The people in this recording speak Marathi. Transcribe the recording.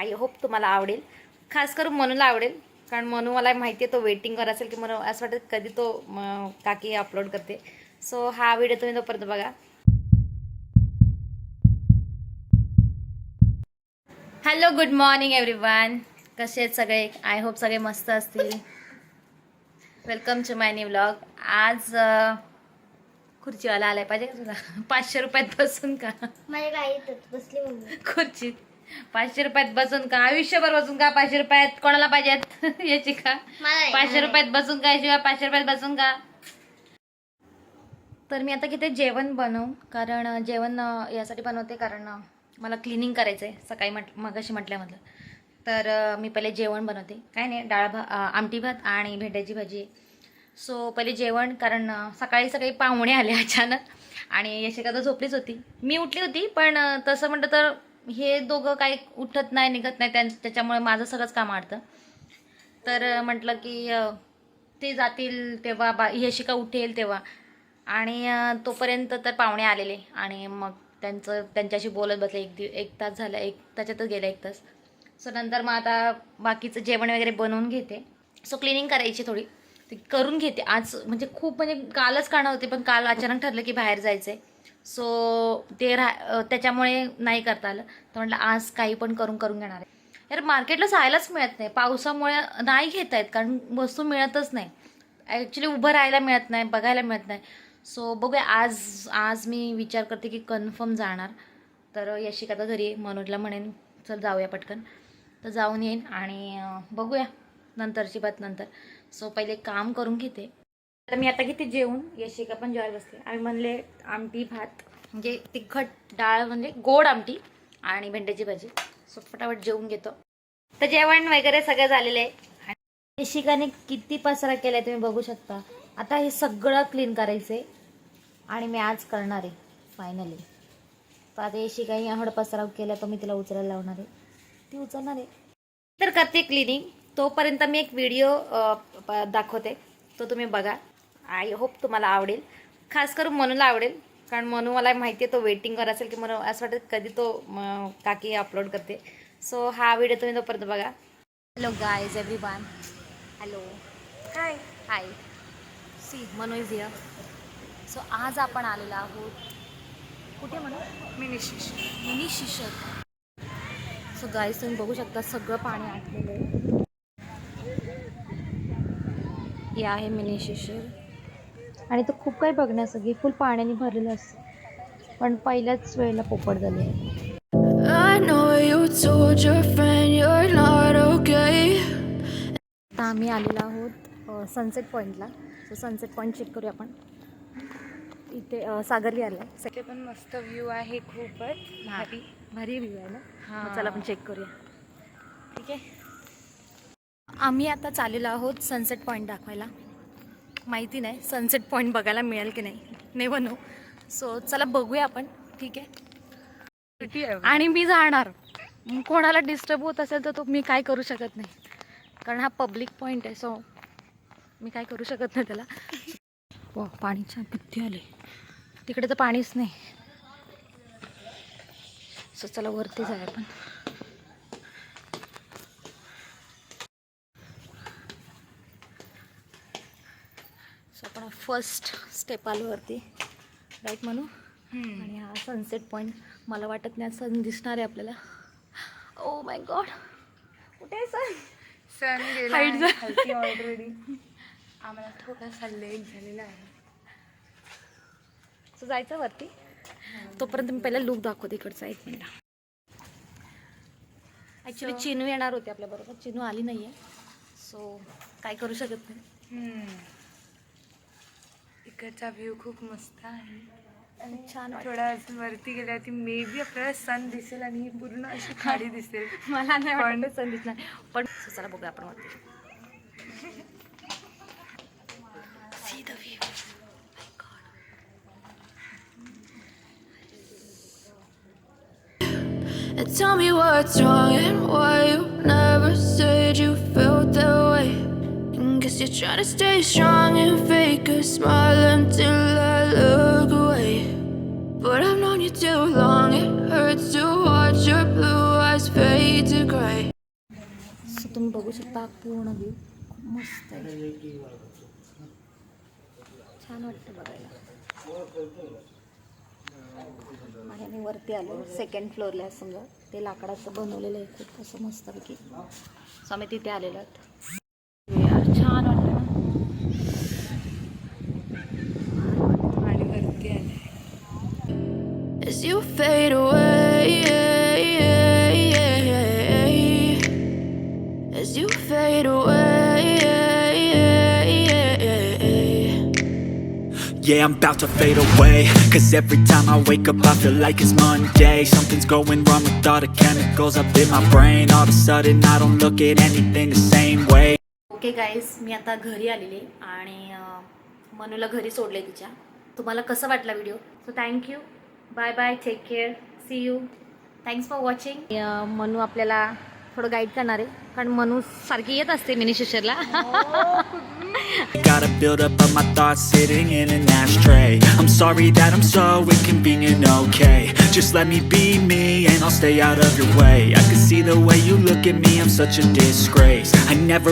आय होप तुम्हाला आवडेल. खास करून मनूला आवडेल, कारण मनू मला माहिती आहे तो वेटिंगवर असेल की मला असं वाटतं कधी तो काकी अपलोड करते. सो हा व्हिडिओ तुम्ही तोपर्यंत बघा. Hello, good morning everyone. कसे आहेत सगळे? आय होप सगळे मस्त असतील. Welcome to my new vlog. आज खुर्चीवाला आलाय पाहिजे का तुला? 500 रुपयात बसून का? माझ्या गाडीत बसली मम्मी खुर्चीत 500 रुपयात बसून का? आयुष्यभर बसून का? 500 रुपयात कोणाला पाहिजेत याची का? 500 रुपयात बसून का? शिवाय 500 रुपयात बसून का? तर मी आता किती जेवण बनवू, कारण जेवण यासाठी बनवते कारण मला क्लिनिंग करायचं आहे. सकाळी मगाशी म्हटलं तर मी पहिले जेवण बनवते. काय नाही, आमटी भात आणि भेंड्याची भाजी. सो पहिले जेवण, कारण सकाळी पाहुणे आले अचानक आणि यशिका तर झोपलीच होती. मी उठली होती, पण तसं म्हटलं तर हे दोघं काही उठत नाही, निघत नाही, त्याच्यामुळे माझं सगळंच काम अडतं. तर म्हटलं की ते जातील तेव्हा यशिका उठेल तेव्हा, आणि तोपर्यंत तर पाहुणे आलेले आणि मग त्यांच्याशी बोलत बसले. एक तास झाला, त्याच्यातच गेला 1 तास. सो नंतर मग आता बाकीचं जेवण वगैरे बनवून घेते. सो क्लिनिंग करायची थोडी, ती करून घेते आज. म्हणजे कालच काढणार होते, पण काल अचानक ठरलं की बाहेर जायचं आहे. सो ते त्याच्यामुळे नाही करता आलं. तर म्हटलं आज काही पण करून घेणार आहे. यार मार्केटला जायलाच मिळत नाही, पावसामुळे नाही घेत आहेत, कारण वस्तू मिळतच नाही. ॲक्च्युली उभं राहायला मिळत नाही, बघायला मिळत नाही. सो बघूया, आज मी विचार करते की कन्फर्म जाणार. तर यशिका तर घरी, मनोजला म्हणेन चल जाऊया पटकन, तर जाऊन येईन आणि बघूया नंतरची बात नंतर. सो पहिले काम करून घेते. तर मी आता किती जेवून यशिका पण जेवायला बसते. आम्ही म्हणले आमटी भात, म्हणजे तिखट डाळ, म्हणजे गोड आमटी आणि भेंड्याची भाजी. सो फटाफट जेवून घेतो. तर जेवण वगैरे सगळं झालेलं आहे. आणि यशिकाने किती पसारा केला आहे तुम्ही बघू शकता. आता हे सगळं क्लीन करायचं आहे आणि मी आज करणार आहे फायनली. तर आता यशिकाने एवढा पसारा केला, तर मी तिला उचलायला लावणार आहे, ती उचलणार आहे. तर करते क्लिनिंग. तोपर्यंत मी एक व्हिडिओ दाखवते, तो तुम्ही बघा. आय होप तुम्हाला आवडेल. खास करून मनूला आवडेल, कारण मनू मला माहिती आहे तो वेटिंगवर असेल की मला असं वाटतं कधी तो काकी अपलोड करते. सो हा व्हिडिओ तुम्ही तोपर्यंत बघा. Hello guys everyone. Hello, hi hi. See Manu is here. So आज आपण आलेलो आहोत कुठे म्हणू? मिनी शिशर. सो गाईज तुम्ही बघू शकता सगळं पाणी आटलेलं आहे. हे आहे मिनी शिशर, आणि तो खूप काही बघण्यासारखी, फुल पाण्याने भरलेलं असतं, पण पहिल्याच वेळेला पोपट झाले. आता आम्ही आलेलो आहोत सनसेट पॉईंटला. सो सनसेट पॉईंट चेक करूया आपण. इथे सागर विहारला ते पण मस्त व्ह्यू आहे, खूपच भारी व्ह्यू आहे ना. हां. चला आपण चेक करूया. ठीक आहे, आम्ही आता चाललेलो आहोत सनसेट पॉईंट दाखवायला. माहिती नाही सनसेट पॉईंट बघायला मिळेल की नाही नो. सो चला बघूया आपण. ठीक आहे, आणि मी जाणार. कोणाला डिस्टर्ब होत असेल तर तो मी काय करू शकत नाही, कारण हा पब्लिक पॉईंट आहे. सो मी काय करू शकत नाही त्याला. वा, पाणीच्या किती आले, तिकडे तर पाणीच नाही. सो चला वरती जाऊया आपण. सो आपण फर्स्ट स्टेप आलो वरती, राईट म्हणू. आणि हा सनसेट पॉईंट, मला वाटत नाही सन दिसणार आहे आपल्याला. ओ माय गॉड, कुठे आहे सन गेला आहे ऑलरेडी. आम्हाला थोडासा लेट झालेला आहे. सो जायचं वरती. तोपर्यंत मी पहिला लुक दाखवते इकडचा. 1 मिनिट. ॲक्च्युली चिनू येणार होते आपल्याबरोबर, चिनू आली नाही आहे. सो काय करू शकत नाही. इकडचा व्ह्यू खूप मस्त आहे आणि छान थोडा अजून वरती गेल्यावरती मे बी आपल्याला सन दिसेल आणि पूर्ण अशी खाडी दिसेल. मला नाही वाटत सन दिसणार, पण चला बघूया आपण वरती. See the view. My God. Tell me what's wrong and why you never said you felt that way. And guess you're trying to stay strong and fake a smile until I look away. But I've known you too long, it hurts to watch your blue eyes fade to gray. तुम्ही बघू शकता पूर्ण व्ह्यू खूप मस्त आहे, छान वाटतं बघायला. आणि आम्ही वरती आलो सेकंड फ्लोअरला, समजा ते लाकडाचं बनवलेलं आहे खूप असं मस्तपैकी. सो आम्ही तिथे आलेलो आहोत. यार छान वाटतं ना. आणि वरती आले. As you fade away, as you fade away. Yeah, I'm about to fade away, 'cause every time I wake up I feel like it's Monday. Something's going wrong with all the chemicals up in my brain. All of a sudden I don't look at anything the same way. Okay guys, मी आता घरी आलेले आणि मनूला घरी सोडले तिच्या. तुम्हाला कसं वाटला video? So thank you, bye bye, take care, see you, thanks for watching. Manu आपल्याला थोडं गाईड करणार आहे, कारण मनू सारखी येत असते mini शिशरला. Gotta build up of my thoughts sitting in an ashtray. I'm sorry that I'm so inconvenient, okay? Just let me be me and I'll stay out of your way. I can see the way you look at me, I'm such a disgrace. I never